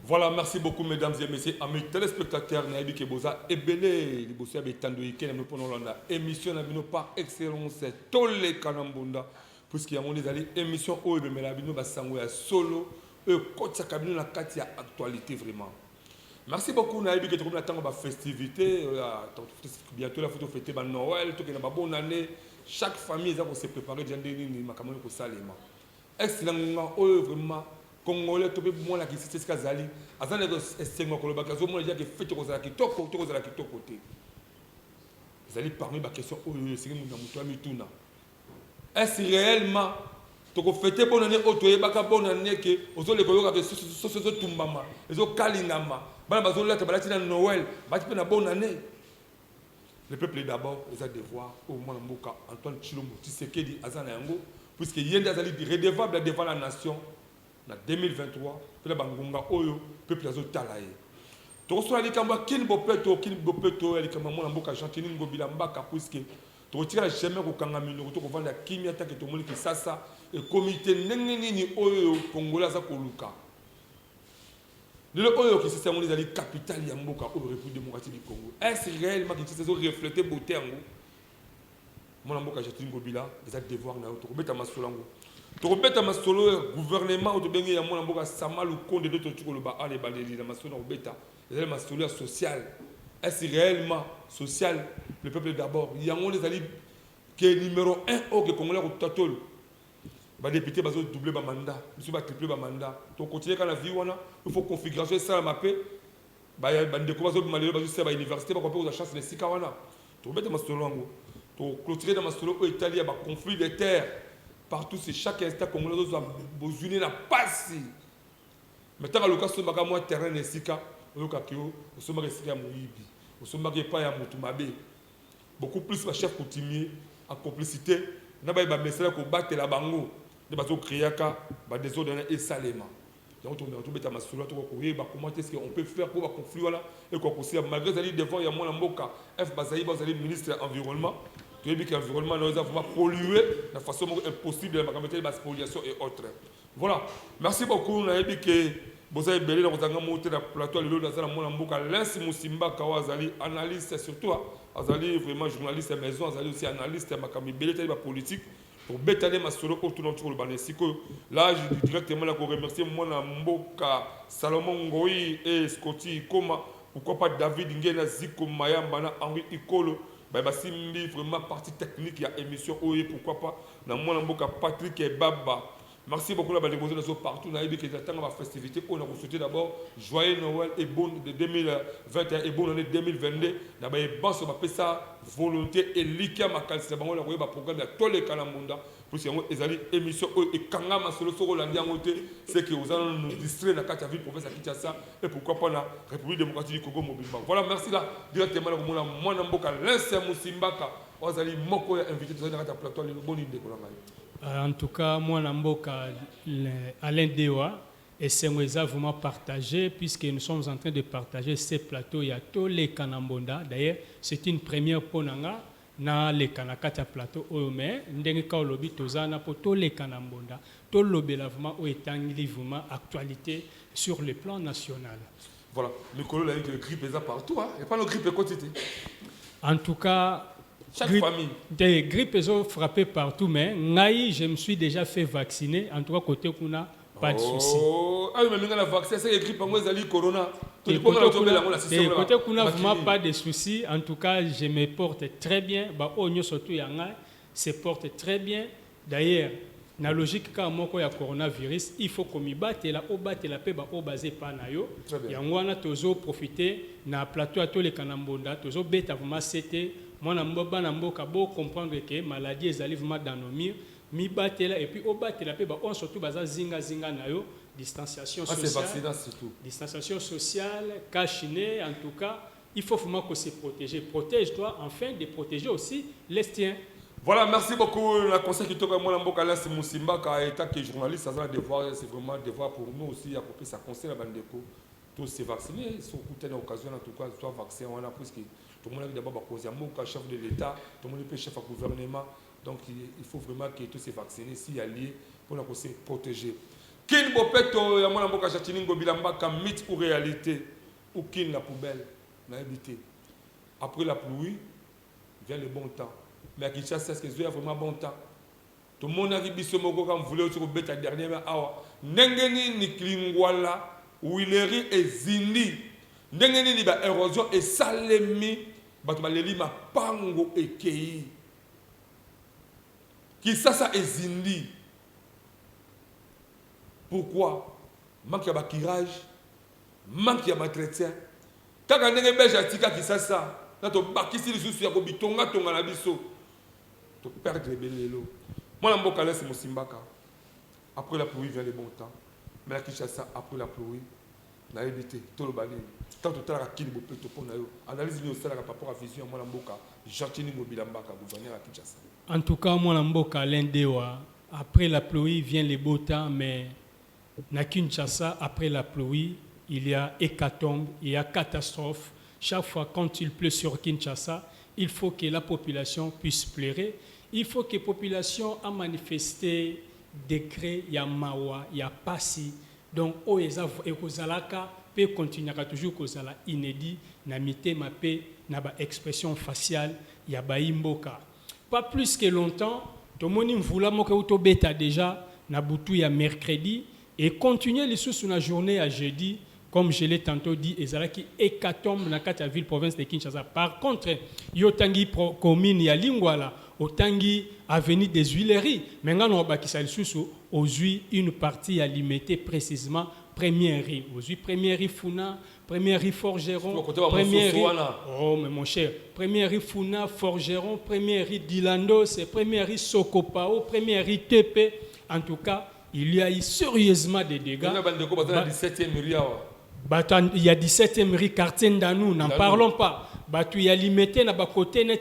Voilà, merci beaucoup mesdames et messieurs, amis téléspectateurs, Naïbi Keboza, Ebele, Libosia Betando Ike, nous prenons la émission par excellence, Tolé Kanambunda, puisqu'il y a des émissions où il y a des solo, et quand il y a une actualité vraiment. Merci beaucoup Naïbi que tu as la festivité, bientôt la photo fêtée Noël, tout une bonne année, chaque famille va se préparer, excellent, vraiment. Congolais to be moi la kisi c'est kazali azana ko esengo ko lobaka zo mo dia ke fete ko za kitoko to ko za kitoko te zali parmi ba question o c'est que nous mutu amituna est-ce réellement to ko fete bonne année o to yebaka bonne année ke ozo le ko yoka ke so tumbama ezo kalingama bana bazo lata balati na Noël bati pe na bonne année. Le peuple d'abord les a devoir au moins mboka Antoine Tshilombo Tshisekedi azana yango puisque yende azali redevable devant la nation. En 2023, le bangunga oyo peuple azo talaye. To so ali kamba kin bopeto ali kamba mona mboka Argentine ngobila mbaka puisque to tira jamais ko kanga mino to ko vanda kimia ta ke to moni ki sasa e comité nengeni ni oyo Congolais za koluka. Le oyo qui c'est moni ali capitale ya mboka oyo République démocratique du Congo. Est-ce réellement que c'est refléter beauté ngo? Mona mboka Argentine ngobila les a devoir na to ko beta masolango. Tu répètes à ma solo gouvernement de Bengi Yamon Amboka Samal ou Conde de Tokoloba à les baléries, la maçonnerie bêta, les maçonneries sociale. Est-ce réellement social le peuple d'abord? Il y a des alliés qui est numéro 1 au Congolais au Tatol. Les députés vont doubler le mandat, ils vont tripler le mandat. Donc, continuer quand la vie, il faut configurer ça à ma paix. Les découvertes de Malé, à l'université, pour qu'on ait la chance de se faire. Tu répètes à ma solo, tu clôturer dans ma solo au Italie, il y a un conflit de terres. Partout, c'est chaque instant congolais doit besoin la passe. Maintenant, le cas de moi terrain de Sika, le cas qui au sommet de Sika Mouibi, au sommet de Paya Moutumabe. Beaucoup plus ma chef coutumier en complicité. N'a pas eu message pour battre la bango. De bateau Kriaka, des autres et Salema. Donc, on a tout bête à ma soula, comment est-ce qu'on peut faire pour un conflit là et qu'on considère malgré les devant il y a moins Mboka, F Bazaï, vous allez ministre de l'environnement. Tu as vu que l'environnement nous a vraiment pollué de façon impossible, la spoliation et autres. Voilà. Merci beaucoup. On a dit que vous avez belé dans votre monté la plateau, le lot de la Mboka, Lens Moussimba Kawazali, analyste surtout, Azali vraiment journaliste à maison, Azali aussi analyste à Makami Belé, politique. Pour bétaler ma solo autour de le banesiko. Là, je dis directement là pour remercier mon Mboka, Salomon Ngoï et Scotty Koma. Pourquoi pas David Ngena Ziko Mayambana, Henri Ikolo. Simbi vraiment partie technique, il y a émission OE, pourquoi pas. Dans mon Mboka, Patrick et Baba. Merci beaucoup de déposer partout. On a dit que j'attends ma festivité. On a souhaité d'abord joyeux Noël et bonne de 2021 et bonne année 2022. D'abord, on va ça volonté et l'IKA ma calcine. On a un programme de tous les Kalamunda. Pour ces émissions et Kangama sur le sol c'est que vous allez nous distraire dans la ville province à Kinshasa et pourquoi pas la République démocratique du Congo mobile. Voilà, merci là. Directement, mon Mboka, l'instant Moussimbaka. Vous allez m'inviter dans la plateau. C'est une bonne idée. En tout cas, moi, Namboka, Alain Dewa, et c'est vraiment partagé, puisque nous sommes en train de partager ces plateaux. Il y a tous les Kanambonda. D'ailleurs, c'est une première pour nous, dans les Kanakata plateaux. Mais, nous avons pour tous les Kanambonda. Tout le vraiment vraiment actualité sur le plan national. Voilà, le colon a dit que le grippe est là partout. Il n'y a pas de grippe quotidien. En tout cas, chaque famille. Des grippes sont frappées partout, mais je me suis déjà fait vacciner. En tout cas, côté qu'on a pas de souci. Ah, mais maintenant, la vaccin, c'est les grippes, c'est corona. Côté qu'on a vraiment pas de soucis. En tout cas, je me porte très bien. Se porte très bien. D'ailleurs, dans la logique, quand il y a coronavirus, il faut qu'on y batte la paix, basé par nayo. Et on a toujours profité dans le plateau à tous les Kanambonda, toujours bêta vraiment c'était. Moi, je comprendre que la maladie est vraiment dans nos murs. Mi batte là et puis au batte la paix, on surtout basa zinga nayo, distanciation sociale. Distanciation sociale, cachiné, en tout cas, il faut vraiment qu'on se protège. Protège-toi afin de protéger aussi les tiens. Voilà, merci beaucoup. La conseil qui toque à moi, c'est Moussimba, étant que journaliste, c'est vraiment un devoir pour nous aussi, à propos ça conseille la Bandeko. Tous se vacciner, surtout une occasion en tout cas, soit vacciné, on a plus que tout le monde est d'abord posé un chef de l'État, tout le monde est chef du gouvernement, donc il faut vraiment que tous se vaccinent, s'y allier pour se protéger. Kin bopeto ya mwana mboka Chatiningo Bilambaka, mythe ou réalité, ou kin la poubelle, n'a habité. Après la pluie, vient le bon temps. Mais à Kinshasa, est-ce que c'est vraiment bon temps? Tout le monde a dit que si on voulait se remettre à dernier hour. N'engeni ni klingwala, Willery et Zindi. N'engeni ni ba érosion et salemi, batumaleli ma pango et kei. Kinshasa et Zindi. Pourquoi? Manque de kirage, manque de entretien. Quand on est belge à Tika Kinshasa, quand on bakisi les sous-sous, on bitonga tonga la biso. Tu perds les bellélo. Moi, je suis c'est Mosimbaka. Après la pluie vient le bon temps. Mais la Kinshasa, après la pluie, on a évité tout le balai. Tant que tu as qui analyse par rapport à la vision, moi, je suis Bilambaka, gouverneur à Kinshasa. En tout cas, moi, l'Indewa, après la pluie vient le beau temps, mais à Kinshasa, après la pluie, il y a hécatombe, il y a catastrophe. Chaque fois quand il pleut sur Kinshasa, il faut que la population puisse pleurer. Il faut que la population a manifesté décret, il y a Mawa, il y a Passi. Donc, Ekozalaka peut continuer à toujours kozala inédit, na mité ma paix, na ba expression faciale, il y a Baimboka. Pas plus que longtemps, tout le monde voulait que bêta déjà, na boutou ya mercredi, et continuer les sous sur la journée à jeudi, comme je l'ai tantôt dit, ezalaki hécatombe na kati ya ville province de Kinshasa. Par contre, yotangi commune ya Lingwala, otangi avenue des Huileries, maintenant on va bakisa lisusu ozui une partie à limiter précisément première rue, ozui première rue Funa, première rue Forgeron, première rue oh mais mon cher, première rue Funa, Forgeron, première rue Dilando, c'est première rue Sokopao, première rue Tepe. En tout cas, il y a eu sérieusement des dégâts. Il y a 17e rue quartier Ndanou, n'en parlons pas. Il y a limité, il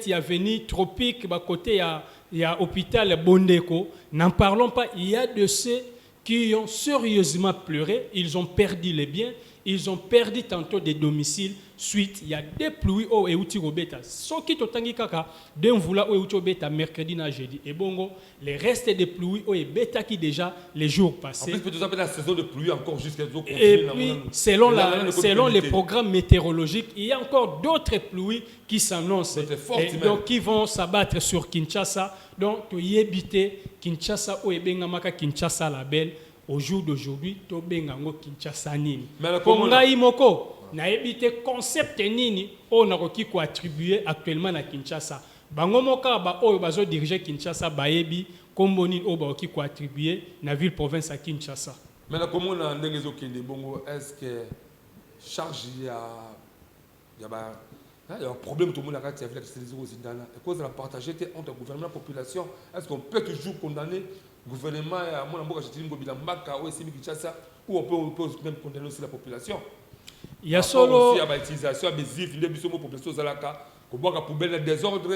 y a avenue Tropique, il y a hôpital Bondeko, n'en parlons pas. Il y a de ceux qui ont sérieusement pleuré, ils ont perdu les biens, ils ont perdu tantôt des domiciles. Suite, il y a des pluies au Euti Robeta. Ce qui est kaka, d'un voula au Euti Robeta mercredi na jeudi. Et bon, les restes des pluies au Beta qui déjà les jours passés. En plus, peut-être la saison de pluie encore jusqu'à l'eau. Et puis, selon les programmes météorologiques, il y a encore d'autres pluies qui s'annoncent. Donc, qui vont s'abattre sur Kinshasa. Donc, tu y habiter Kinshasa au Ebengamaka Kinshasa la belle. Au jour d'aujourd'hui, tu bengango Kinshasa nini. Konga imoko. Na évité concept nini on a requis quoi attribuer actuellement à Kinshasa. Bango moka ba oyo bazo diriger Kinshasa baebi komboni o ba requis quoi attribuer na ville province à Kinshasa. Mais là comment on a ndenge zokende bongo est-ce que charge il y a un problème tout le monde a raté avec les aux Zindana et cause de la partager entre gouvernement et population est-ce qu'on peut toujours condamner gouvernement à mon amboka Chatiningo Bilambaka ou Simi Kinshasa ou on peut même condamner aussi la population. Il y a solo l'utilisation des ifs, les bisous pour population zalaka, qu'on voit la poubelle désordre,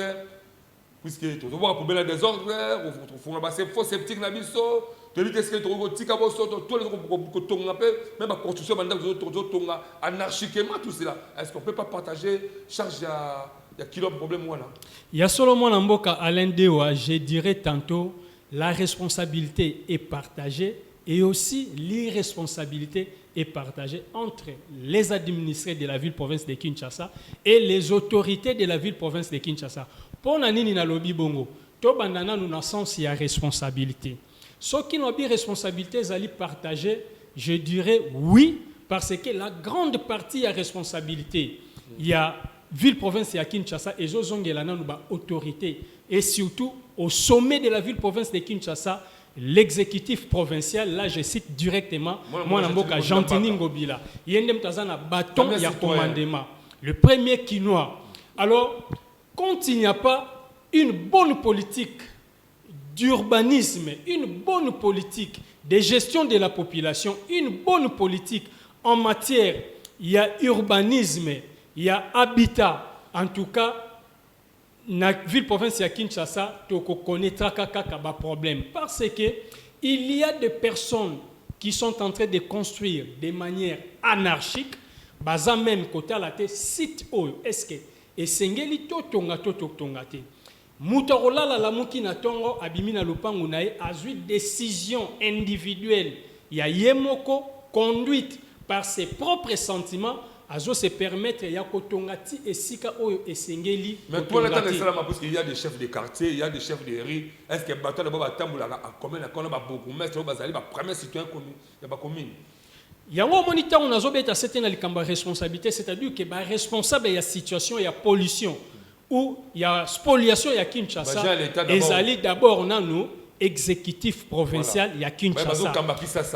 puisque tu vois la poubelle désordre, on faut ramasser faux sceptique na biso, tu dis qu'est-ce que tu vois tika bosso, tous les que ton appel, même la construction maintenant ton anarchiquement tout cela. Est-ce qu'on peut pas partager charge il y a kilo problème voilà. Il y a solo mon amboka Alain Dewa, je dirais tantôt la responsabilité est partagée et aussi l'irresponsabilité est partagée entre les administrés de la ville-province de Kinshasa et les autorités de la ville-province de Kinshasa. Pour Nanini na lobi bongo, to bandana nous na sens il y a responsabilité. Ceux qui n'ont pas responsabilité, ils allaient partager, je dirais oui, parce que la grande partie a responsabilité. Il y a ville-province et à Kinshasa et Zozongelana nous ba autorité et surtout au sommet de la ville-province de Kinshasa. L'exécutif provincial, là je cite directement, moi Namboka Jantini Ngobila, Yendem Tazana bâton, il y a commandement. Le premier quinoa. Alors, quand il n'y a pas une bonne politique d'urbanisme, une bonne politique de gestion de la population, une bonne politique en matière, il y a urbanisme, il y a habitat, en tout cas, na ville province ya Kinshasa to connaîtra kaka problème parce que il y a des personnes qui sont en train de construire de manière anarchique baza même côté à la tête site oyo est-ce que esengeli to tonga te mutokola la muki na tongo abimi na lupangu na azui décision individuelle il y a Yemoko conduite par ses propres sentiments, azo se permettre ya kotongati esika oyo esengeli. Mais toi là dans ça parce qu'il y a des chefs de quartier, il y a des chefs de rue. Est-ce que bateau d'abord va tamboula en commun na kona ba beaucoup mais ça va zali ba premier citoyen commun, ya ba commune. Yango moniteur on azo beta certaine likamba responsabilité, c'est-à-dire que ba responsable ya situation ya pollution ou ya spoliation ya Kinshasa. Ezali d'abord nanu exécutif provincial ya Kinshasa.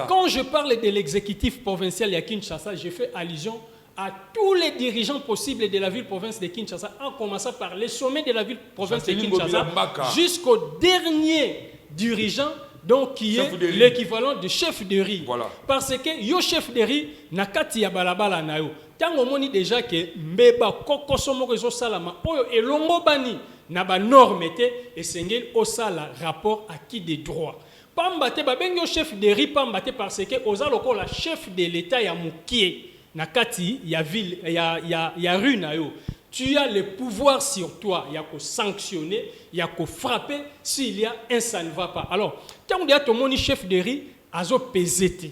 Quand je parle de l'exécutif provincial ya Kinshasa, je fais allusion à tous les dirigeants possibles de la ville-province de Kinshasa, en commençant par les sommets de la ville-province de Kinshasa, jusqu'au dernier dirigeant, donc qui est l'équivalent de chef de riz. Voilà. Parce que yo chef de riz, nakati ya balabala na yo. Tango moni déjà que mbeba koko somo rezo salama, oyo elongo bani na ba norme te esengeli osala rapport à qui des droits. Pambate ba bengo chef de riz pambate parce que oza lokola chef de l'état ya mukie. Nakati, il y a ville, il y a rue na yo. Tu as le pouvoir sur toi, il y a qu'à sanctionner, il y a qu'à frapper s'il y a un ça ne va pas. Alors, quand on dit à ton moni chef de riz, azo pesete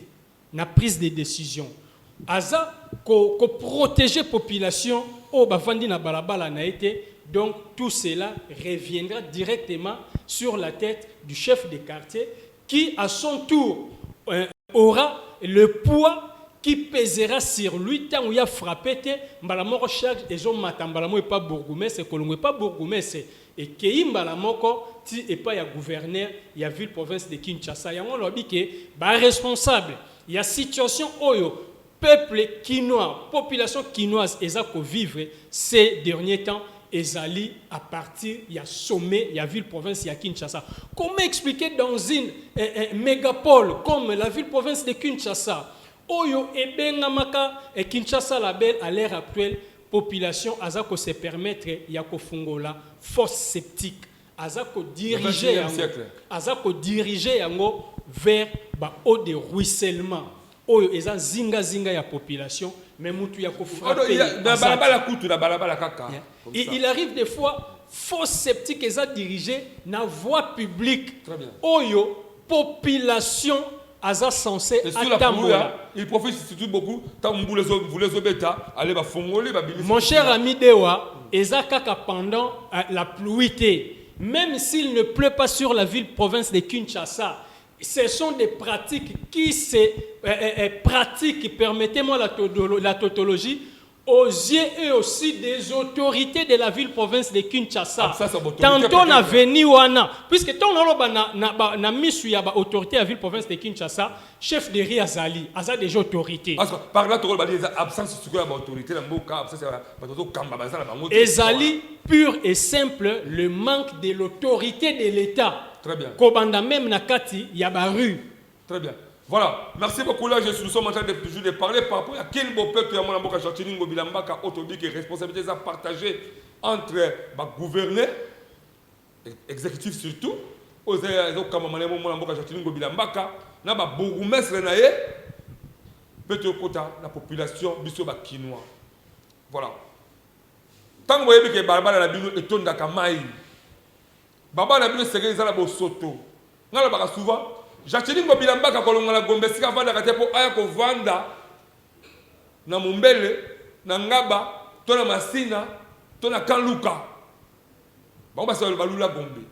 na prise de décision. Aza ko protéger population au bavandi na balabala na été. Donc tout cela reviendra directement sur la tête du chef de quartier qui à son tour aura le poids qui pèsera sur lui tant où il a frappé mbalamoko chaque ezo matambalamo et pas bourgmestre kolongo pas bourgmestre et kei mbalamoko ti et pas ya gouverneur ya ville province de Kinshasa yango lobi ke ba responsable il y a situation oyo peuple quinois population quinoise ezako vivre ces derniers temps ezali à partir il y a sommet il y a ville province il y a Kinshasa. Comment expliquer dans une mégapole comme la ville province de Kinshasa Oyo ebengamaka et Kinshasa la belle à l'ère actuelle population azako se permettre yako fungola fosse sceptique azako diriger yango vers ba eau de ruissellement oyo eza zinga zinga ya population mais mutu yako frapper il arrive des fois fosse sceptique eza dirigé na voie publique oyo population Aza censé il profite surtout beaucoup tant vous les obéta allez va fongoler va bilisi. Mon cher ami Dewa, eza kaka pendant la pluie même s'il ne pleut pas sur la ville province de Kinshasa, ce sont des pratiques qui pratiquent, permettez-moi la tautologie, aux yeux et aussi des autorités de la ville province de Kinshasa. Tantôt na veni wana puisque tant na misu ya ba autorité à ville province de Kinshasa, chef de riz azali aza des autorités. Par là tu as absence de autorité na mboka absence bato kamba bazala bango. Ezali pur et simple le manque de l'autorité de l'État. Très bien. Kobanda même na kati ya ba rue. Très bien. Voilà, merci beaucoup. Là, nous sommes en train de toujours de parler par rapport à quel beau peuple à mon amboka Jacqueline Bilambaka autobique et responsabilités à partager entre gouverneur, exécutif surtout, aux Kamamane mon amboka Jacqueline Bilambaka, na ba bourgmestre naé, peut-être kota la population biso ba quinois. Voilà. Tant que vous voyez que Barbara la bino et tonda kamai. Baba la bino c'est que la bosoto. Ngala baka souvent Jacqueline Bilambaka kolonga la gombe sika vanda kate po aya ko vanda na mumbele na ngaba to na masina to na kanluka ba ba balula gombe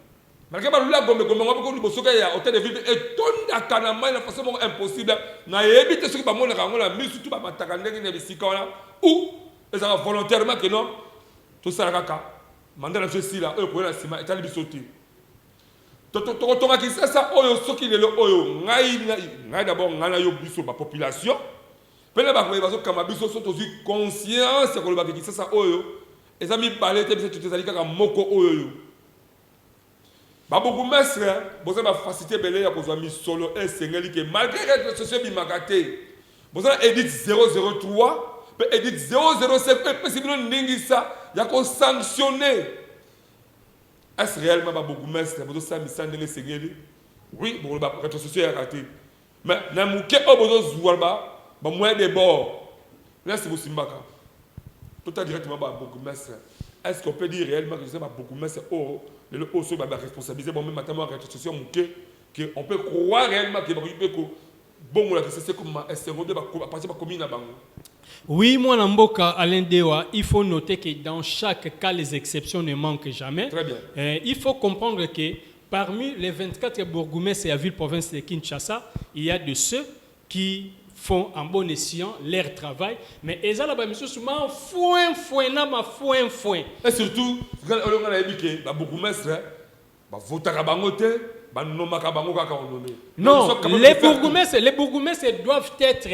malgré balula gombe ngaba ko libosoka ya hôtel de ville et tonda kana mai na façon impossible na yebite soki ba mona kango la misu tu ba mataka ndenge ne bisika wana ou ezaka volontairement que non tout ça kaka mandala ceci là ko la sima etali bisoti tokotonga kisasa oyo soki lelo oyo ngai d'abord ngana yo biso ba population pele ba ko bazo kama biso so tozi conscience ko le ba kisasa oyo ezami balete biso tutezali kaka moko oyo ba beaucoup mestre boza ba facilité belé ya kozwa mi solo esengeli ke malgré que société bimakate boza edit 003 pe edit 005 pe sibino ndingisa ya ko sanctionner. Est-ce réellement beaucoup mestre bozo sa misande les sengeli? Oui, bon ba rétrocession ya raté. Mais na muke obozo zualba ba moyen de bord. Là c'est Simbaka. Tout à directement ba beaucoup mestre. Est-ce qu'on peut dire réellement que c'est pas beaucoup mestre le haut sur ba responsabiliser bon même matin rétrocession muke que on peut croire réellement que bon la c'est comme est à partir de commune à bango. Oui, moi, Namboka, Alain Dewa, il faut noter que dans chaque cas, les exceptions ne manquent jamais. Très bien. Il faut comprendre que parmi les 24 bourgmestres et la ville-province de Kinshasa, il y a de ceux qui font en bon escient leur travail. Mais ils ont la foin. Et surtout, quand on a dit que les bourgmestres votent à bangote, non, les bourgmestres doivent être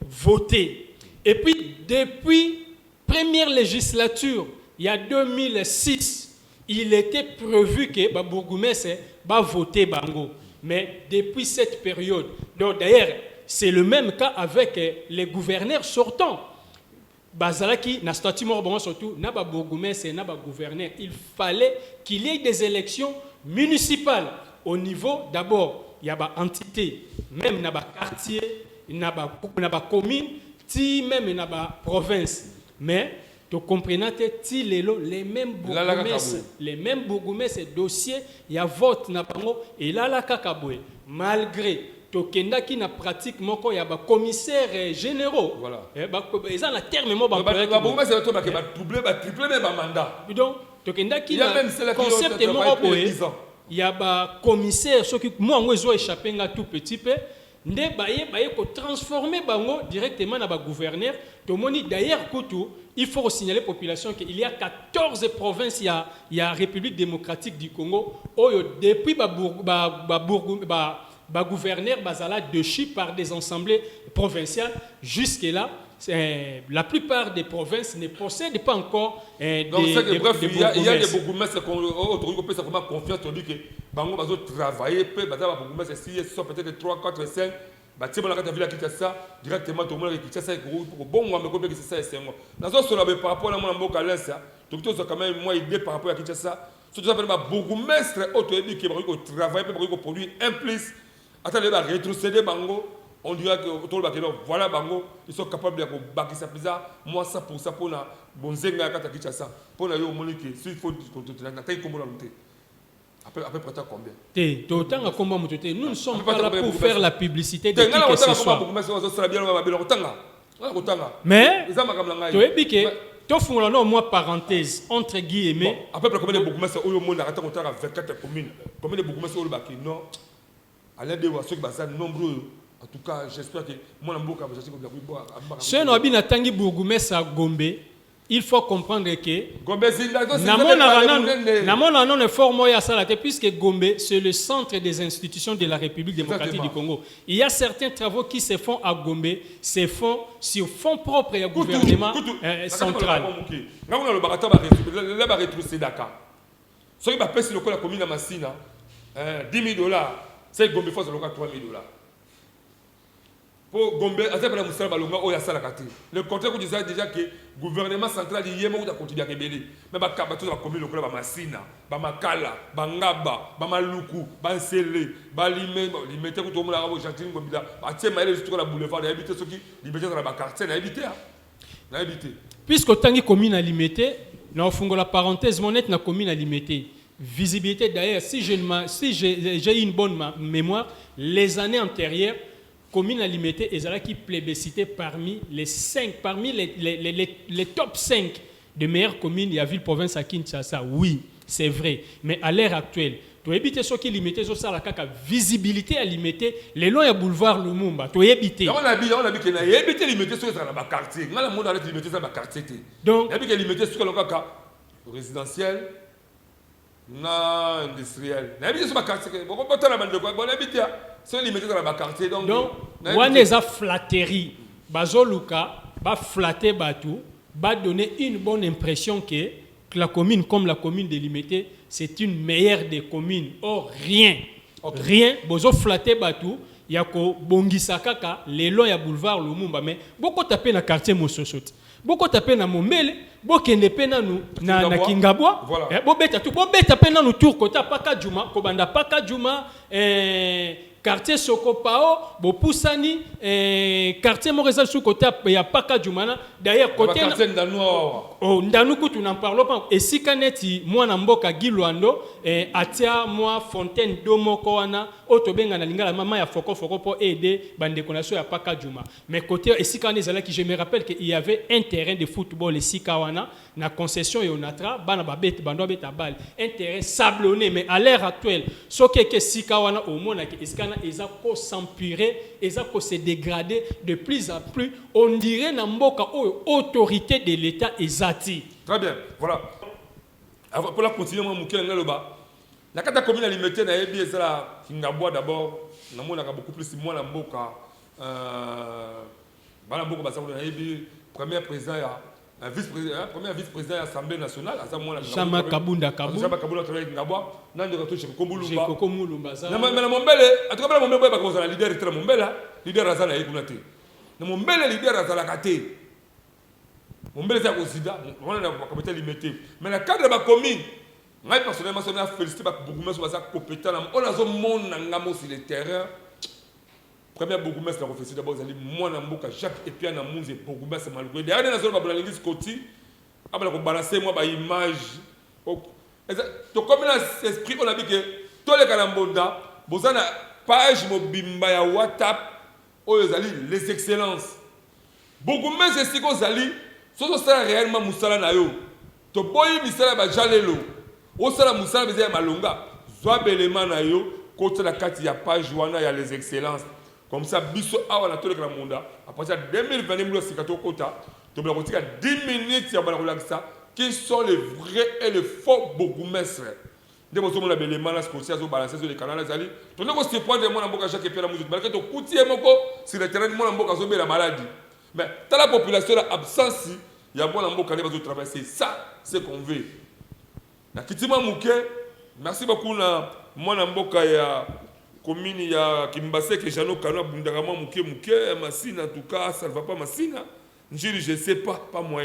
votés. Et puis, depuis la première législature, il y a 2006, il était prévu que les bourgmestres va voter Bango. Mais depuis cette période, d'ailleurs, c'est le même cas avec les gouverneurs sortants. Bazalaki, na statut mort surtout, na ba bourgmestre et na ba gouverneur. Il fallait qu'il y ait des élections municipales. Au niveau, d'abord, il y a des entités, même dans les quartiers, dans les communes, même dans les provinces. Mais, tu comprends que les mêmes bourgmestres, ces dossiers, il y a vote, et là, la kakaboué. Malgré que na pratiquement il y a des commissaires généraux. Voilà. Ils ont la terme, donc, il y a même concept il y a des commissaires, ceux qui moi j'ai échappé à tout petit peu, transformer directement dans le gouverneur. D'ailleurs, il faut signaler à la population qu'il y a 14 provinces, il y a la République démocratique du Congo, où depuis le gouverneur bazala déchu par des assemblées provinciales, jusque-là, la plupart des provinces ne possèdent pas encore donc c'est bref, il y a des bourgmestres qui ont confiance on dit que bango bazo travailler peut bazala bourgmestre si sont peut-être 3 4 5 bâtiment la carte ville qui ça directement tout le monde qui ça pour bon moi me que c'est ça c'est moi nazo sur par rapport à mon mboka lensa donc tout ça quand même moi idée par rapport à qui ça surtout ça peut bourgmestre auto dit que bango travailler peut produire un plus attendez va rétrocéder bango. On dirait que voilà Bango, ils sont capables de bâtir ça plus moi ça pour ça pour na bonzenga kata kichasa pour na yo monike s'il faut na taille comme après prêter combien autant à combien nous ne sommes pas là pour faire la publicité de qui que ce soit mais tu es piqué tu fais là moi parenthèse entre guillemets après combien de bourgmestres au monde arrête on a 24 communes combien de bourgmestres au baki non à l'un des ceux qui sont nombreux. En tout cas, j'espère que mon amboka va chercher comme la si on a bien tangi bourgmestre à Gombe, il faut comprendre que Gombe non effort moya salate puisque Gombe c'est le centre des institutions de la République démocratique du Congo. Il y a certains travaux qui se font à Gombe, se font sur fonds propres et gouvernement central. Là on a le barato va rétrouver Dakar. Ceux qui va payer sur la commune à Massina $10,000, c'est Gombe faut le $3,000. Pour Gombe, le contraire, vous disait déjà que le gouvernement central y a continué à rebeller. Mais la commune locale, Massina, Makala, Bangaba, Maluku, Bansele, Balimé, limité tout le monde à la Jantine, la boulevard, habité ceux qui limité dans la quartier, habité. Puisque tant que commune a limité, nous avons la parenthèse monnaie na commune a limité. Visibilité d'ailleurs, si j'ai une bonne mémoire, les années antérieures, commune limitée et qui plébiscité parmi les top 5 des meilleures communes de la ville-province à Kinshasa. Oui, c'est vrai. Mais à l'heure actuelle, tu évites ceux qui limitent la visibilité à limiter les longs boulevard Lumumba. Tu évites. On a dit que na éviter limiter sur le quartier. On a le monde à limiter sur le quartier. Donc, éviter limiter sur le cas résidentiel. Non, industriel. N'habitez sur ma quartier. Bon, on la bande de quoi? Bon, habitez. C'est limité dans la quartier. Donc, on est à flatterie. Bazoluka, va flatter Batou, va donner une bonne impression que la commune, comme la commune délimitée, c'est une meilleure des communes. Or, rien. Okay. Rien. Bozo flatter Batou. Il y a ko Bongisakaka, les lois ya boulevard Lumumba. Mais beaucoup tapé dans le quartier Mososot. Beaucoup tapé dans Momele. Beaucoup ne pe na nous na Kingabwa. Bobeta tout. Bobeta pe na nous tour kota paka Juma. Kobanda paka Juma. quartier Sokopao bopusani quartier Moreza sous côté ya Paka Jumana d'ailleurs côté Ndanu kutu n'en parlons pas et si kaneti mwana mboka Gilwando atia moi Fontaine Domoko wana otobenga na lingala mama ya foko pour aider bande konation ya Paka Juma mais côté et si kanezala qui je me rappelle qu'il y avait un terrain de football ici kawana na concession Yonatra bana babet bando beta balle un terrain sablonné mais à l'heure actuelle ce que si kawana au monde que iskana eza ko s'empirer eza ko se dégrader de plus en plus on dirait na mboka autorité de l'état ezati. Très bien, voilà. Pour la continuer moi mukela ngaloba na kata commune alimentaire na yebi ezala kingabwa d'abord na mona ka beaucoup plus moi na mboka bana mboka basa na yebi premier président ya premier vice-président de l'Assemblée nationale, Chama Kabunda Kabu. Chama Kabunda travaille avec Ngabwa, Nando Kato Kombulumba. Kombulumba. Mais Mombele, en tout cas, Mombele, parce que leader est Mombela, leader Azana et Kunate. Mombele, leader Azala Kate. Mombele, c'est un candidat, on a un comité limité. Mais la cadre de la commune, moi personnellement, je félicite beaucoup de gens compétents. On a un monde sur le terrain. Premier bourgmestre la refait d'abord zali moi na mboka Jacques et puis na munze bourgmestre malgré derrière na zone ba lingi Scotty abala ko balancer moi ba image to comme là esprit on a dit que tous les kalambonda bozana page mobimba ya WhatsApp oyo zali les excellences bourgmestre c'est ko zali so ça réellement musala na yo to boyi misala ba jalelo o sala musala bezaya malonga zwa belema na yo côté la carte ya page wana ya les excellences. Comme ça, biso awa na tole kala monda à partir de 2020 nous sikato kota to bla kotika 10 minutes ya bala kolakisa qui sont les vrais et les faux bourgmestres de bozo mona belema na scotia zo balancer sur les canaux zali to ne ko se prendre mona mboka Jacques et puis la musique balaka to kutie moko sur le terrain mona mboka zo la maladie mais dans la population la absence ya mona mboka ne bazo traverser ça c'est qu'on veut na kitima muke merci beaucoup na mona mboka ya commune ya Kimbase que Jano Kano Bundagama Mouké Massina en tout cas ça ne va pas Massina je sais pas moi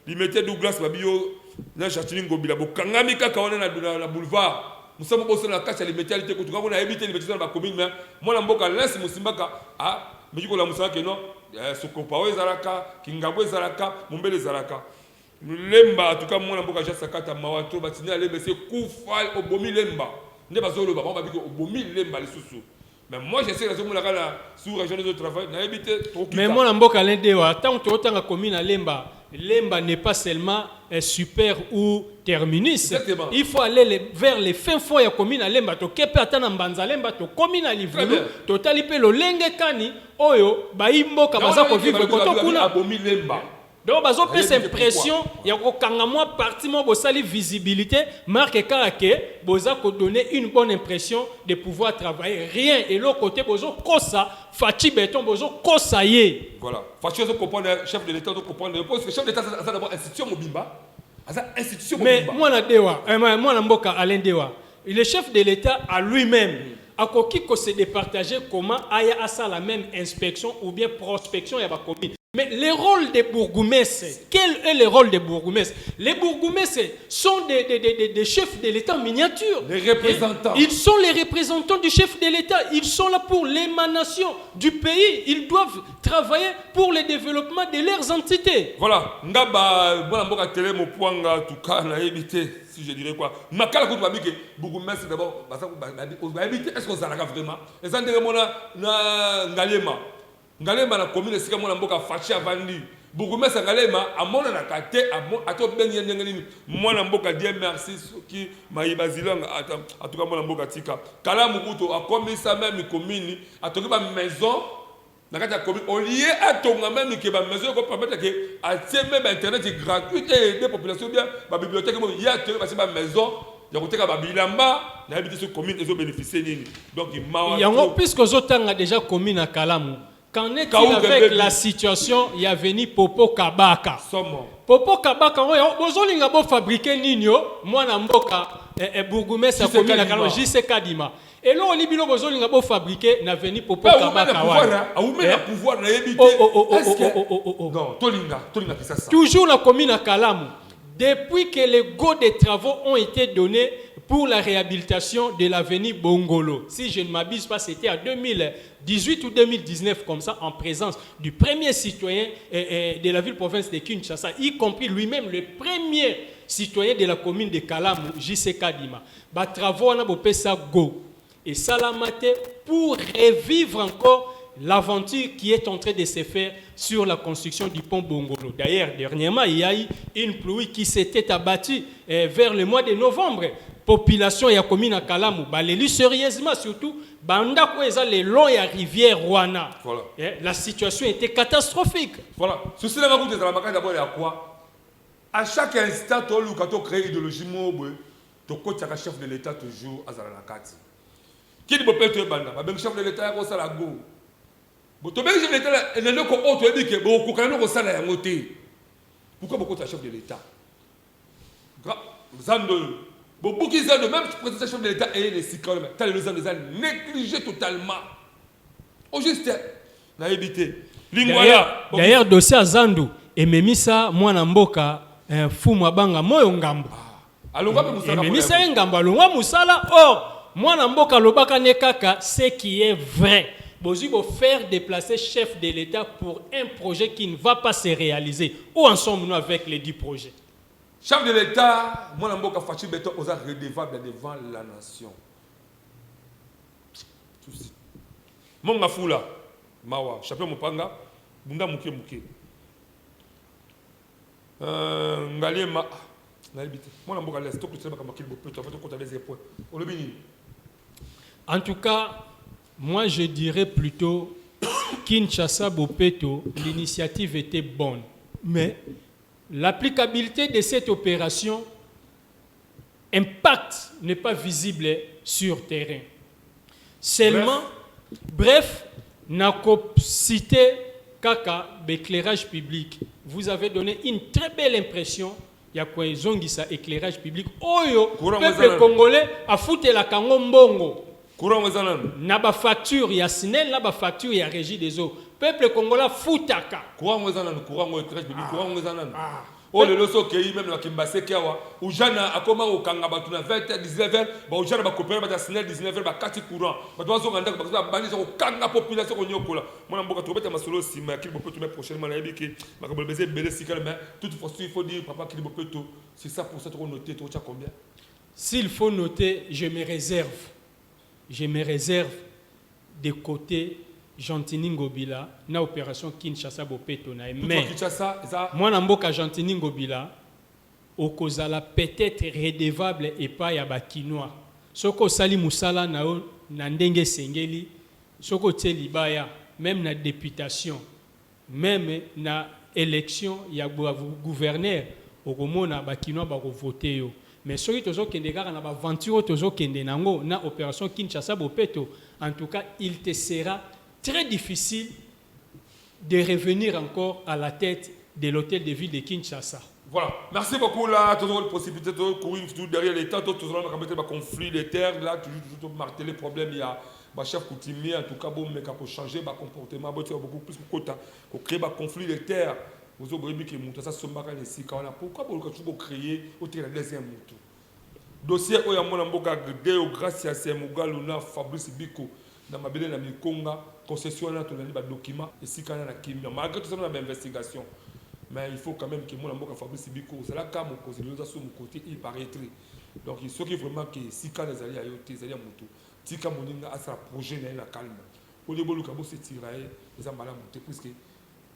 il mettait Douglas Babio na Jacqueline Gobila Bokangami kaka wana na boulevard nous sommes au na kacha les métiers ko tout on a évité les métiers dans la commune mais moi na mboka lens musimbaka ah mais ko la musaka que non Sokopao ezalaka Kingabo ezalaka Mombele ezalaka lemba en tout cas moi na mboka Jasakata Mawato batina lemba c'est kufa obomi lemba. Mais moi, je sais que la sous-région de travail n'a évité trop. Mais moi, je sais tant que tu as commune à Lemba, Lemba n'est pas seulement super ou terminus. Exactement. Il faut aller vers les fins fonds de la commune à Lemba. Tu peux attendre Banza Lemba, tu commune à Livre, tu as lippé le Lenge Kani, Oyo, Baimbo, Kabaza, pour vivre Lemba. Donc, bazo peut cette impression, il y a aucun parti mo sali visibilité, marque que boza ko donner une bonne impression de pouvoir travailler rien et l'autre côté bozo kosa fachi béton bozo kosa yé. Voilà. Fachi zo comprendre chef de l'état zo comprendre parce que chef de l'état ça d'abord institution mobimba. Ça institution mobimba. Mais moi na dewa, moi na mboka Alain Dewa. Le chef de l'état à lui-même a koki ko se départager comment aya asa la même inspection ou bien prospection ya ba commune. Mais le rôle des bourgmestres, quel est le rôle des bourgmestres? Les bourgmestres sont des chefs de l'État en miniature. Les représentants. Ils sont les représentants du chef de l'État. Ils sont là pour l'émanation du pays. Ils doivent travailler pour le développement de leurs entités. Voilà. Ngaba, bon amboka télé mo poanga tout cas na éviter si je dirais quoi. Makala ko babi que bourgmestre d'abord est-ce qu'on s'en a vraiment? Et ça ndenge mona na Ngalema. Ngalema na commune sika mona mboka fachi avandi bourgmestre Ngalema amona na kate ato bengi ndengelini mona mboka die merci qui maïba zilanga en tout cas mona mboka tika kala mukuto akomisa même commune atoki ba maison na kata commune au lieu atonga même que ba maison ko permettre que atie même internet gratuit et des populations bien ba bibliothèque mo ya te ba maison ya koteka ba bilamba na habiter ce commune ezo bénéficier nini donc il m'a yango puisque zotanga déjà commune à Kalamu. Qu'en est-il avec la situation? Il y a venu Popo Kabaka. Popo Kabaka, bozolinga bo fabriquer nino, moi na mboka bourgmestre commune na Kalamu JC Kadima. Et là on libilo bozolinga bo fabriquer na venu Popo Kabaka wa. A pouvoir na éviter. Non, tolinga qui ça. Toujours la commune à Kalamu. depuis que les go des travaux ont été donnés pour la réhabilitation de l'avenue Bongolo. Si je ne m'abuse pas, c'était en 2018 ou 2019, comme ça, en présence du premier citoyen de la ville-province de Kinshasa, y compris lui-même le premier citoyen de la commune de Kalamu, J.C. Kadima. Bah, travaux, on a beau ça go. Et Salamate pour revivre encore l'aventure qui est en train de se faire sur la construction du pont Bongolo. D'ailleurs, dernièrement, il y a eu une pluie qui s'était abattue vers le mois de novembre. Population ya commune à Kalamu, l'élu sérieusement surtout, banda kweza le long ya rivière Rwana. Voilà. La situation était catastrophique. Voilà. Ceci là va vous dire d'abord il y a quoi? À chaque instant, tu as créé idéologie mobile, tu as chef de l'État toujours à Zalanakati. Qui dit que tu es banda? Le chef de l'État est la go. Tu es chef de l'État, et le coup tu dis que beaucoup de gens sont là. Pourquoi beaucoup de chef de l'État? Zando. Beaucoup de gens, même si le chef de l'État et les Sikholm, les gens négligés totalement. Au juste, n'a évité. D'ailleurs, dossier à Zandu, et Memisa, moi, Namboka, fou mabanga, moi, Ngambo. Et Memisa, Ngambo, alonga Moussala, or, moi, Namboka, Lobaka Nekaka, ce qui est vrai. Bozi va faire déplacer chef de l'État pour un projet qui ne va pas se réaliser. Où en sommes-nous avec les 10 projets? Chef de l'État, moi, je suis Fachi Beto, aux redevable devant la nation. Mon Mafoula, Mawa, Chapé Mopanga, Bunda Mouké Mouké. Ngalé Ma. Moi, je suis en tout cas, moi, je dirais plutôt Kinshasa Bopeto, l'initiative était bonne. Mais l'applicabilité de cette opération, impact n'est pas visible sur terrain. Seulement, bref, n'a cité Kaka, l'éclairage public. Vous avez donné une très belle impression. Il y a quoi ils ont dit ça, éclairage public. Oyo, peuple congolais a foutu la Kangombongo. Na ba facture, il y a Sinel, na ba facture, il y a Régie des eaux. Peuple congolais foutaka. Courant éclairage public, courant oh le loso kei même la kimbase kiawa ujana akoma okanga batu na 20 19h ba ujana ba coopérer ba Sinel 19h ba kati courant ba tozo nganda ba bani zo kanga population ko nyokola mona mboka to beta masolo sima kili bopeto mais prochainement na yebiki ba ko beze belé sikala mais toute fois il faut dire papa kili bopeto c'est ça pour ça to noter to cha combien s'il faut noter je me réserve de côté Gentini Ngobila na opération Kinshasa Bopeto na mais moi na mboka Gentini Ngobila okozala peut-être redevable et pas ya bakinois soko sali musala na ndenge sengeli soko teli baya même na députation même na élection ya gouverneur okomona bakinois ba voter yo mais soki tozo kende kaka na ba aventure tozo kende nango na opération Kinshasa Bopeto en tout cas il te sera très difficile de revenir encore à la tête de l'hôtel de ville de Kinshasa. Voilà. Merci beaucoup là. Toujours la possibilité de courir derrière l'État. Toujours un conflit de terres. Là, toujours marteler les problèmes. Il y a un chef coutumier. En tout cas, bon, mais pour changer le comportement, beaucoup plus pour créer un conflit de terres. Vous avez vu que ça se marque ici. Pourquoi vous créer au deuxième mouton? Dossier où il y a mon amboka grâce à ces Mugaluna Fabrice Biko. Dans ma belle amie Konga, concession là, tu as des documents, et si quand on a Kimia, malgré tout ça, on a une investigation. Mais il faut quand même que mon amour Fabrice Biko, c'est là quand mon conseiller nous a sur mon côté, il paraîtrait. Donc il faut vraiment que si quand les alliés aillent, les alliés montent, si quand mon inga a sa projet na calme, au niveau le cabo se tirailler, les ambalas monter, puisque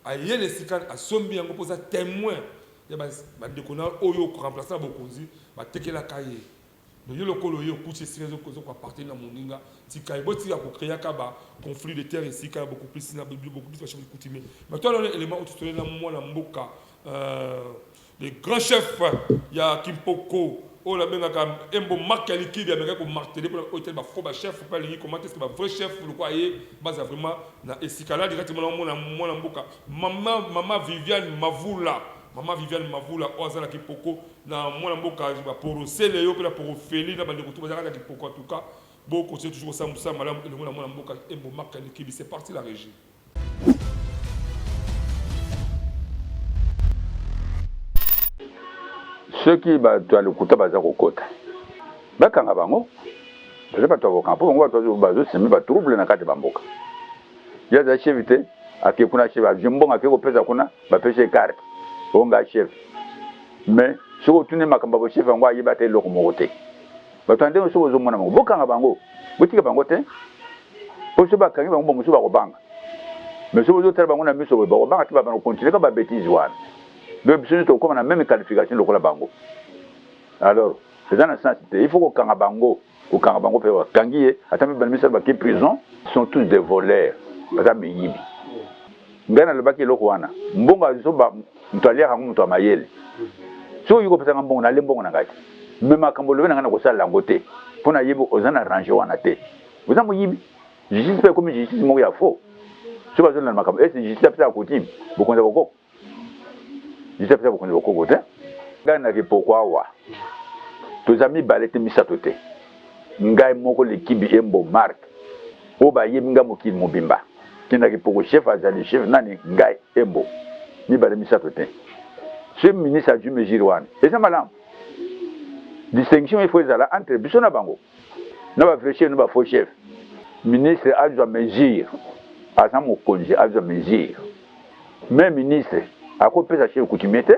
ailleurs les si quand a sombi en opposant témoin, il y a des déconneurs, oyo remplaçant Bokonzi, va teke la cahier. Donc, il y a le coup de ces raisons qui appartiennent à mon inga. Si il y a créer un conflit de terre ici, il y a beaucoup plus de choses coutumiers. Mais toi, l'élément où tu te donnes moi, la Mboka, les grands chefs, il y a Kimpoko, oh la même un bon marque qui vient pour marteler pour l'hôtel, il faut un chef, il faut pas le commenter, c'est un vrai chef, vous le croyez, base vraiment, et si là, directement, moi, la Mboka, maman Viviane Mavoula. Maman Viviane Mavoula, Oazala Kipoko, na moi mboka pour céler yo pour Feli na bande ko tuba zaka Kipoko en tout cas, beaucoup c'est toujours ça Moussa Malam et moi mboka et bon marque l'équipe, c'est parti la régie. ceux qui bato alukuta baza kokota bakanga bango baza bato avoka mpo bango bazosemi batrouble na kati bamboka ye aza chef te ake kuna chef azwi mbongo ake kopesa kuna bapesa carte onga chef mais soki otuni makambo bo chef yango ayeba te eloko moko te bato ya ndenge soki ozomona bango bokanga bango botika bango te po soki bakangi bango mosusu bakobanga mais soki ozotala bango na miso boye bakobanga te babana kokontinue ka babétise wana donc biso nyonso tokóma na même qualification lokola bango alors eza na sens te il faut kokanga bango mpe bakangi ye ata mpe bana misala baki prison sont tous des voleurs baza miyibi ngai nalobaki eloko wana mbongo azo moto aliaka yango moto ya mayele soki oyi kopesanga mbongo nale mbongo na ngai te me makambo lobe na ngai na kosalela yango te mpo na yebi oza na range wana te oza moyibi justice mpe ekomi justice moko ya faux soki bazolanda makambo ese justice apesaka kotimi bokonzi ya bokoko justice apesaka bokonzi ya bokoko te ngai naki poko awa toza mibale te misato te ngai moko lekibi embo mark oyo bayebi ngai mokili mobimba kindaki poko chef azali chef nani ngai embo mibale misato te ce ministre azwi mesure wana eza malamu distinction il faut ezala entre biso na bango na bavrai chef na bafaux chef ministre azwa mesure aza mokonzi azwa mesure mais ministre akopesa chef coutumier te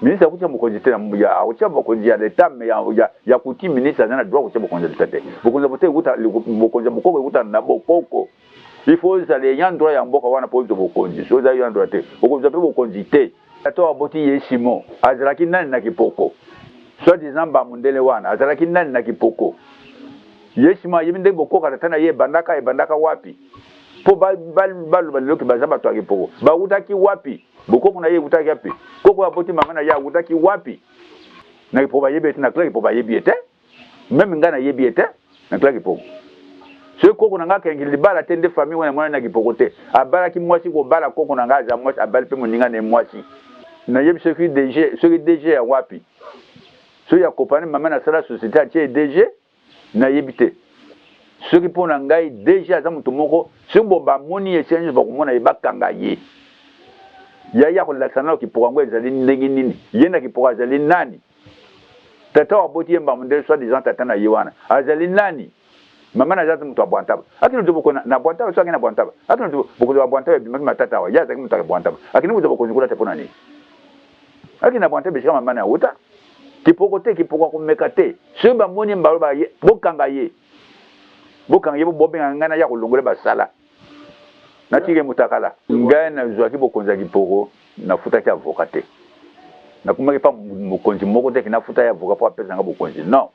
ministre akutia mokonzi te akutia mokonzi ya leta me ya kuti ministre aza na droit akutia mokonzi ya leta te bokonzi ya bokoko ekutana na bokoko il faut ezala eya droit ya mboka wana mpo ozwa bokonzi so oza ya droit te okozwa mpe bokonzi te ato aboti ye simon azalaki nani na kipoko soit disant bamundele wana azalaki nani na kipoko ye simon ayebi ndenge bokokata ta na ye ebandaka wapi mpo baloba leloki baza bato ya kipoko bawutaki wapi bokoko na ye ewutaki wapi koko aboti mama na ye awutaki wapi na kipoko bayebi ete na kila kipoko bayebi ete meme ngai nayebi ete na kila kipoko soki koko na ngai akengi libala te nde famille wana mwana na kipoko te abalaki mwasi kobala koko na ngai aza mwasi abali mpe moninga na ye mwasi nayebi soki DG ya wapi soki ya kopani mama nasala société atie DG nayebi te soki mpo na ngai DG aza moto moko soki bo bamoni ye senyo bakomona ye bakanga ye ya kolakisa nano kipoko yango ezali ndenge nini ye na kipoko azali nani tata waboti ye mbamundele soit disant tata na ye wana azali nani mama na zata moto abwantaba akini moto boko na bwantaba so akini na bwantaba akini moto boko na bwantaba bimaki matata wa ya zaki moto abwantaba akini moto boko zikula te pona nini akini na bwantaba bishika mama na uta kipoko te kipoko komeka te so ba moni mbalo ba ye bokanga ye bobenga ngana ya kolongole basala na tige mutakala ngai na zwaki bokonza kipoko na futa ki avocat te na kumaki pa mokonzi moko te na futa ya avocat po apesa nga bokonzi non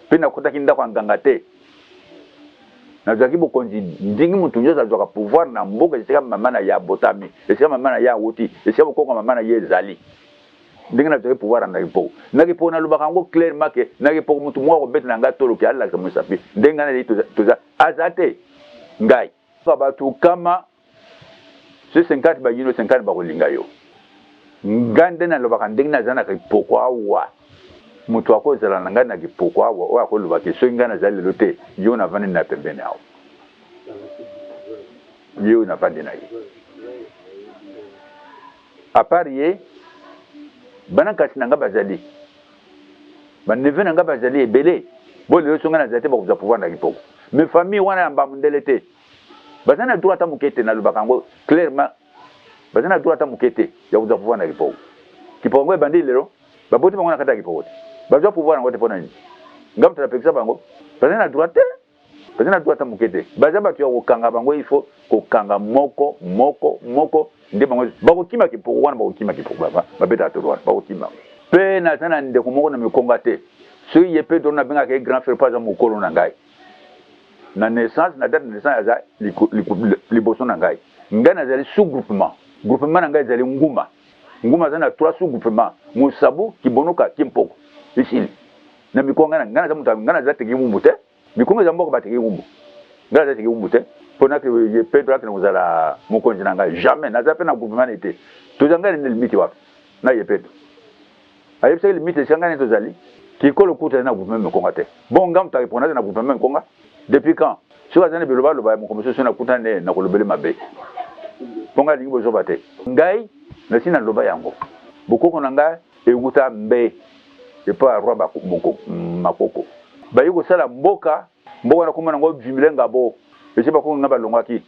pe na kuta ki ndako nganga te na zwaki bokonzi ndingi mutu nyoza zwaka pouvoir na mboka esika mama na ya botami esika mama na ya wuti esika bokoko mama na ye zali ndenge na zwaki pouvoir na kipoko na lobaka ngo clairement ke na kipoko mutu moko bete na nga tolo ki ala ka musapi ndenge na li toza azate ngai bato kama ce 50 ba yino 50 ba kolinga yo ngande na lobaka ndenge na zana kipoko awa mutu akozala na ngana kipoko awa o akoloba ke so ngana zali lote yo na vandi na pembeni awa yo na vandi na ye aparie bana kasi na nga bazali baneve na nga bazali ebele bo lelo so ngana zate ba kuza pouvoir na kipoko mais famille wana ya mbamundele te bazana droit ta mukete na lobaka ngo clairement bazana droit ta mukete ya kuza pouvoir na kipoko kipoko ngo ebandi lero baboti bango na kata kipoko te bazwa pouvoir ngo te pona nini ngam tala pekisa bango bazana droit te bazana droit ta mukete baza batu ya kokanga bango il faut kokanga moko nde bango bakokima kipoko wana bakokima kipoko baba babeta to wana bakokima pe na tana ndeko moko na mikonga te so ye pe to na benga ke grand frère pas za mokolo na ngai na naissance na date de naissance aza liboso na ngai nazali sous groupement na ngai ezali nguma za na 3 sous groupement musabu kibonoka kimpoko isili na mikonga na ngai naza mutu ngai naza teki ngumbu te mikonga za mboko bateki ngumbu ngai naza teki ngumbu te pona ke ye pedro akina muzala mokonzi na ngai jamais naza pe na groupement ete tozanga ni limite wapi na ye pedro ayebisa limite sanga ni tozali kikolo kuta na groupement mikonga te bon ngam ta répondre na groupement mikonga depuis quand si wazane biloba loba mo komisio na kutane na kolobele mabe ponga lingi bozo bate ngai na sina loba yango bokoko na ngai ekuta mbe epa roi makoko bayi kosala mboka na komona ngo vimile ngabo ese bako ngaba longaki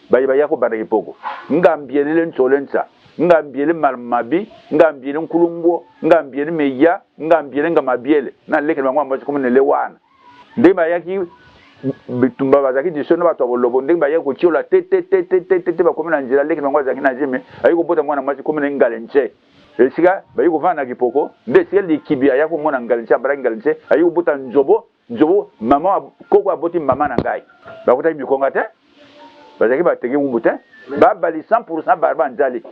bayi baya ko bana kipoko ngambielele ntsolensa ngambiele malmabi ngambiele nkulungo ngambiele meya ngambiele ngamabiele na leke bango ambaje komona le wana ndenge bayaki bitumba bazaki disono bato bolobo ndenge bayaki ko tiola te bakomona nzela leke bango azaki na jeme ayi ko bota mwana mwasi komona ngalenche esika bayi ko vana kipoko nde sel likibia ya ko mona ngalenche abara ngalenche ayi ko bota nzobo mama koko aboti mama na ngai bakuta mikonga te bazaki bateki ngumbu te babali 100% barba nzali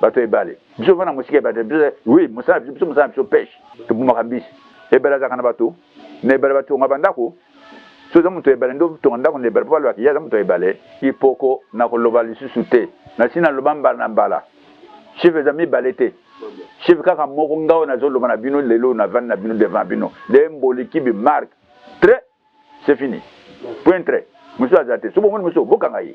bato ebale biso vana musike bate biso oui musala biso pêche to buma kambisi ebala zakana bato ne ebala bato ngabandako so zamu to ebale ndo to ndako ne ebale palo ya zamu to ebale ipoko na koloba lisusu te na sina lobamba na mbala chef ezami balete chef kaka moko ngao na zolo na bino lelo na van na bino devant bino le mboli kibi marque très c'est fini point très monsieur azate so bon monsieur bokanga yi.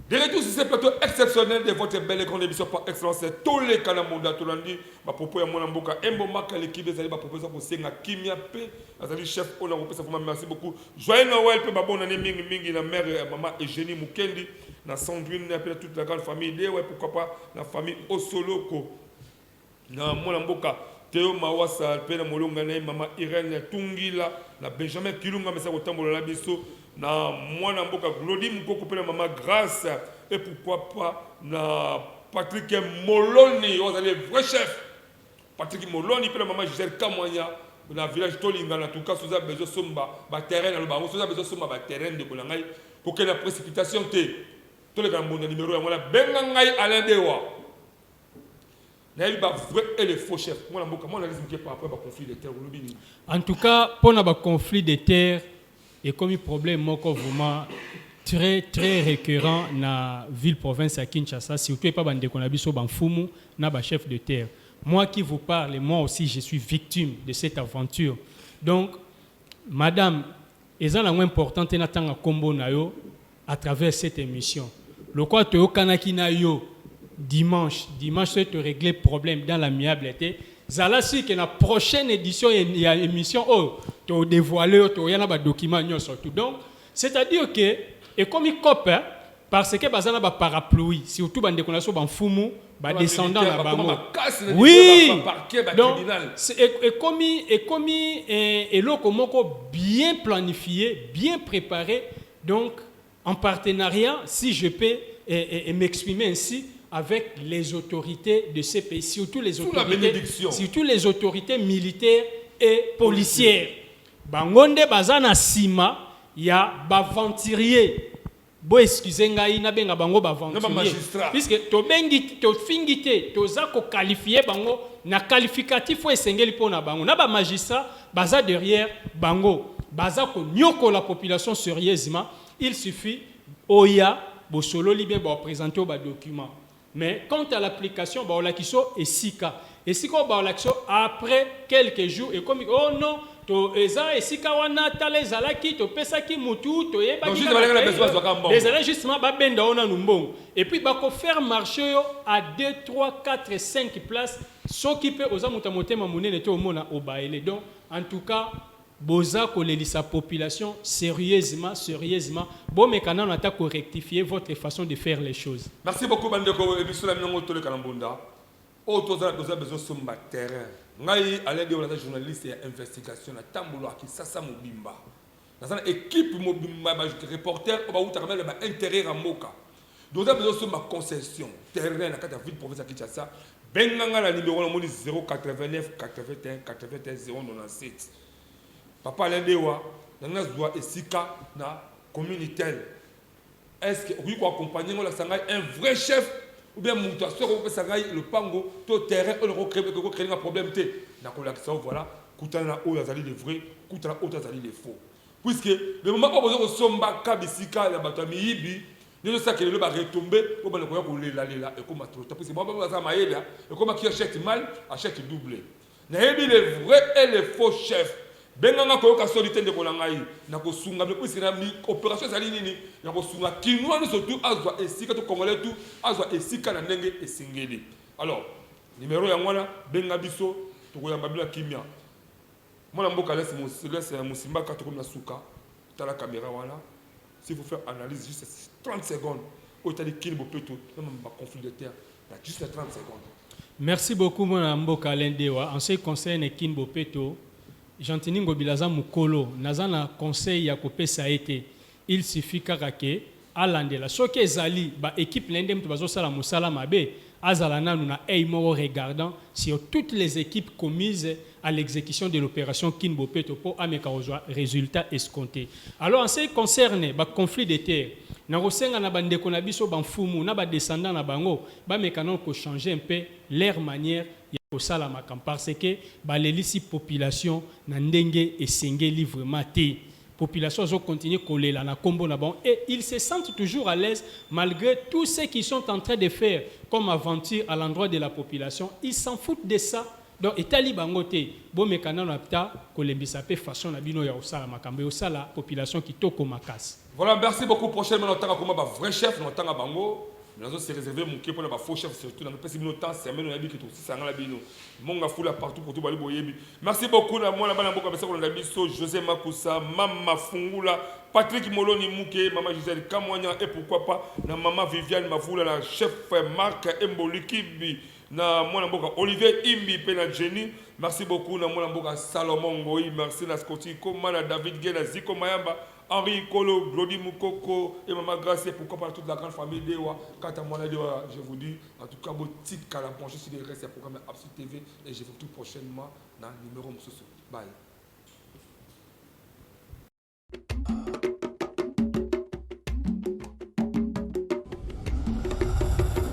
De retour sur ce plateau exceptionnel de votre belle et grande émission par excellence, c'est tous les Kanamunda, tout le monde, ma propos à mon amboka, Mbomaka, l'équipe des alliés, ma proposition pour Senga Kimia P, Azali chef, on a repris ça, merci beaucoup. Joyeux Noël, ma bonne année, Mingi, la mère, maman Eugénie Mukendi, la Sandrine, toute la grande famille, pourquoi pas, la famille Osoloko, mon amboka. Théo Mawasa, Pena Molongane, Maman Irène Tungila, la Benjamin Kilunga, mais ça va tambour la biso, na mwana mboka Glody Mukoko pena Maman Grâce, et pourquoi pas na Patrick Moloni, vous allez vrai chef. Patrick Moloni pena Maman Gisèle Kamwanya, dans le village Tolinga, en tout cas, sous un besoin somba, terrain dans le baron, sous un besoin somba, terrain de Bolangaï, pour que la précipitation te, tous les grands numéro, on a Bengangaï Alain Dewa. En tout cas, pour le conflit de terre, et comme un problème vraiment très récurrent dans la ville-province à Kinshasa, surtout pas dans le chef de terre. Moi qui vous parle, moi aussi je suis victime de cette aventure. Donc, madame, c'est important à travers cette émission. Le quoi tu es dimanche, c'est de régler le problème dans l'amiabilité. Zala si que la prochaine édition il y a émission tu dévoiler tu y a des documents surtout. Donc c'est-à-dire que et comme il copain parce que bazana ba parapluie surtout bande connaissons ban fumu ba descendant la bango. Oui. Donc et comme et loko bien planifié, bien préparé donc en partenariat si je peux m'exprimer ainsi avec les autorités de ces pays, surtout les autorités militaires et policières. Bangonde bazana sima ya baventurier. Bo excusez ngai na benga bango baventurier. Puisque to bengi to fingité to zako qualifier bango na qualificatif ou esengeli pona bango. Na ba magistrat baza derrière bango. Baza ko nyoko la population sérieusement, il suffit oya bo solo libé ba présenter au document. Mais quant à l'application, après quelques jours, et comme oh non, et puis il faut faire marcher à 2, 3, 4, 5 places, ce qui peut donc en tout cas, Boza koleli sa population sérieusement. Bon, mais quand on a rectifier votre façon de faire les choses. Merci beaucoup, Bandeko. Et puis, sur la minute, on a besoin de terrain. Ngai allez dire aux journalistes et investigation na tambulo qui sasa mobimba. Dans une équipe mobimba, reporter, on va où t'as même intérêt à Moka. Donc, on a besoin de ma concession terrain na carte ville province à Kinshasa. Benganga la numéro 089 81 81 097. Papa Lendewa, dans et Sika na communauté. Est-ce que vous accompagner un vrai chef ou bien Mouta le pango, tout terrain, on va créer un problème. Voilà, Koutana ou Azali les vrais, Koutana ou Azali les faux. Puisque le moment où vous avez somba Kabisika, la batami Ibi, nous savons que le va retomber, on va le là et comme trop. Parce que moi, je et comme qui achète mal, achète doublé. Les vrais et les faux chefs. benganga koyoka solité ndeko na ngai na kosunga mais puisque na opération ezali nini na kosunga kinwa ni surtout azwa esika to congolais tout azwa esika na ndenge esingeli. Alors numéro ya ngwana benga biso to koyamba bila kimia mwana mboka laisse musimba ka to comme na suka ta la caméra wana si vous faire analyse juste 30 secondes au tali Kinbo Peto même ba conflit de terre juste 30 secondes. Merci beaucoup mwana mboka Lendewa. En ce qui concerne Kinbo Peto, Jantini Ngobilaza Mukolo, nazana conseil ya kopesa été. Il suffit karake alandela. Soki ezali ba équipe lende mtu bazo sala musala mabe, azala nanu na eimo regardant sur toutes les équipes commises à l'exécution de l'opération Kinbo Peto pour ameka ozwa résultat escompté. Alors en ce qui concerne ba conflit de terre, na rosenga na bandeko na biso banfumu na ba descendant na bango, ba mekano ko changer un peu leur manière parce que balelisi population na ndenge esengeli vraiment te. Population zo continue kolela na kombo na bon et ils se sentent toujours à l'aise malgré tout ce qu'ils sont en train de faire comme aventure à l'endroit de la population. Ils s'en foutent de ça. Donc etali bango te bo mekana na pta kolembisa pe façon na bino ya osala makambo osala population kitoko makasi. Voilà, merci beaucoup. Prochainement on tanga comme ba vrai chef on tanga bango. Nous avons réservé mon pour les faux chefs, surtout dans le pays temps, c'est même la vie qui est aussi ça. Mon foula partout pour tout le monde. Merci beaucoup. Moi, la banque José Makusa, Mama Fungula, Patrick Moloni Mouké, Maman Gisèle Kamwanya et pourquoi pas, Maman Viviane Mavoula, la chef Marc Mbolikibi, moi, Olivier Imbi, Pena Jenny. Merci beaucoup. Moi, Salomon Goï, merci la Scotty, Komana David Gena, Ziko Mayamba. Henri Kolo, Glody Moukoko et Maman Gracie, pourquoi pas toute la grande famille Dewa. Quant à moi, je vous dis, en tout cas, vos titres qu'à la brancher sur les restes, programme Absolute TV et je vous retrouve prochainement dans le numéro Moussoussou. Bye.